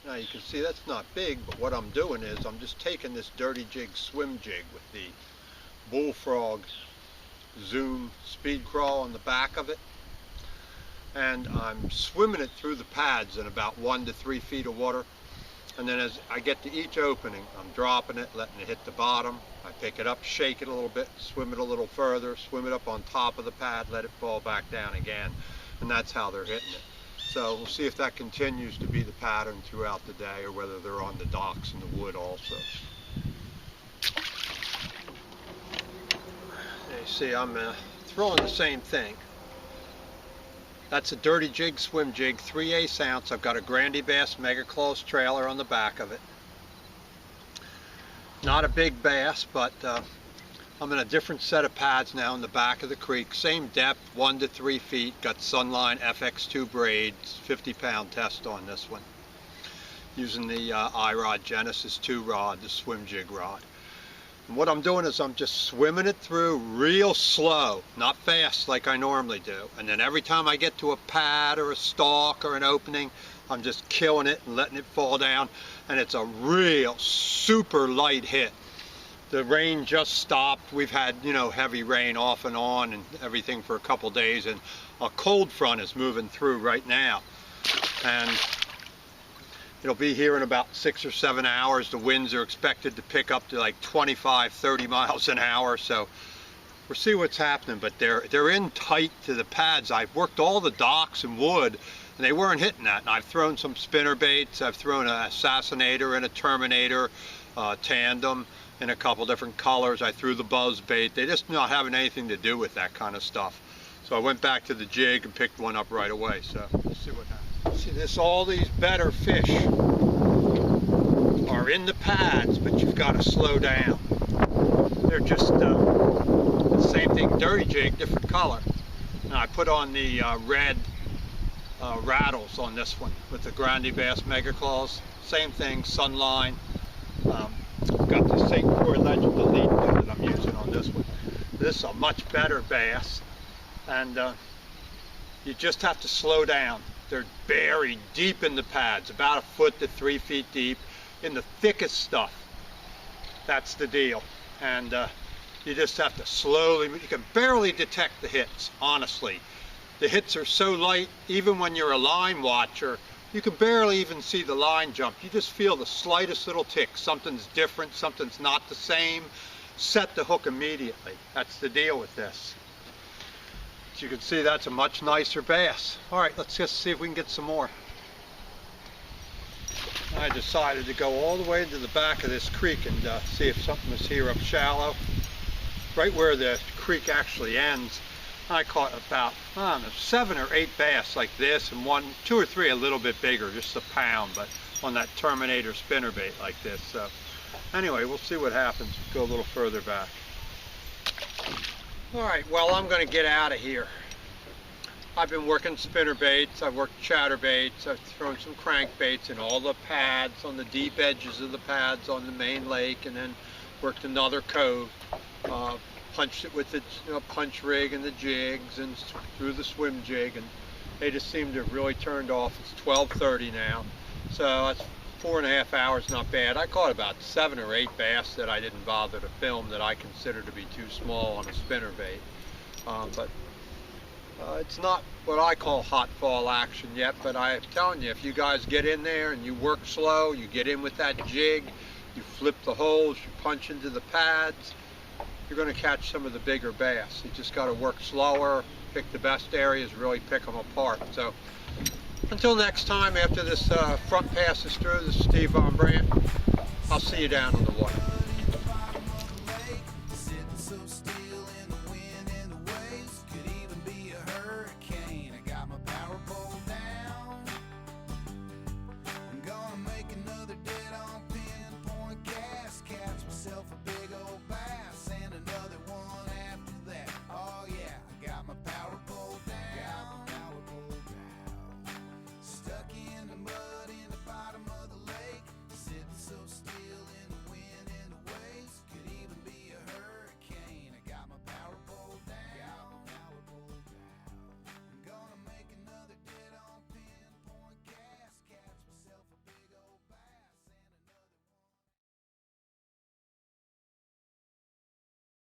Now you can see that's not big, but what I'm doing is I'm just taking this dirty jig swim jig with the bullfrog zoom speed crawl on the back of it, and I'm swimming it through the pads in about 1 to 3 feet of water. And then as I get to each opening, I'm dropping it, letting it hit the bottom. I pick it up, shake it a little bit, swim it a little further, swim it up on top of the pad, let it fall back down again. And that's how they're hitting it. So we'll see if that continues to be the pattern throughout the day, or whether they're on the docks in the wood also. You see, I'm throwing the same thing. That's a dirty jig swim jig, 3/8 ounce. I've got a Grandy Bass Mega Claws trailer on the back of it. Not a big bass, but I'm in a different set of pads now in the back of the creek. Same depth, 1 to 3 feet. Got Sunline FX2 braids, 50-pound test on this one. Using the iRod Genesis 2 rod, the swim jig rod. And what I'm doing is I'm just swimming it through real slow, not fast like I normally do. And then every time I get to a pad or a stalk or an opening, I'm just killing it and letting it fall down. And it's a real super light hit. The rain just stopped. We've had, heavy rain off and on and everything for a couple days, and a cold front is moving through right now. And it'll be here in about 6 or 7 hours. The winds are expected to pick up to like 25, 30 miles an hour. So we'll see what's happening, but they're in tight to the pads. I've worked all the docks and wood, and they weren't hitting that. And I've thrown some spinner baits. I've thrown an Assassinator and a Terminator tandem in a couple different colors. I threw the buzz bait. They just not having anything to do with that kind of stuff. So I went back to the jig and picked one up right away. So we'll see what happens. See this, all these better fish are in the pads, but you've got to slow down. They're just the same thing, dirty jig, different color. Now I put on the red rattles on this one with the Grandy Bass Mega Claws. Same thing, Sunline. Got the St. Croix Legend Elite that I'm using on this one. This is a much better bass, and you just have to slow down. They're buried deep in the pads, about 1 foot to 3 feet deep, in the thickest stuff. That's the deal. And you just have to slowly, you can barely detect the hits, honestly. The hits are so light, even when you're a line watcher, you can barely even see the line jump. You just feel the slightest little tick. Something's different, something's not the same. Set the hook immediately. That's the deal with this. As you can see, that's a much nicer bass. All right, let's just see if we can get some more. I decided to go all the way into the back of this creek and see if something was here up shallow. Right where the creek actually ends, I caught about, I don't know, 7 or 8 bass like this, and 2 or 3 a little bit bigger, just a pound, but on that Terminator spinnerbait like this. So anyway, we'll see what happens. Go a little further back. All right, well, I'm going to get out of here. I've been working spinnerbaits, I've worked chatterbaits, I've thrown some crankbaits in all the pads, on the deep edges of the pads on the main lake, and then worked another cove. Punched it with the punch rig and the jigs, and through the swim jig, and they just seem to have really turned off. It's 12:30 now, so that's 4.5 hours, not bad. I caught about 7 or 8 bass that I didn't bother to film that I consider to be too small on a spinnerbait. But it's not what I call hot fall action yet, but I'm telling you, if you guys get in there and you work slow, you get in with that jig, you flip the holes, you punch into the pads, you're going to catch some of the bigger bass. You just got to work slower, pick the best areas, really pick them apart. So until next time, after this front passes through, this is Steve Von Brandt. I'll see you down on the water.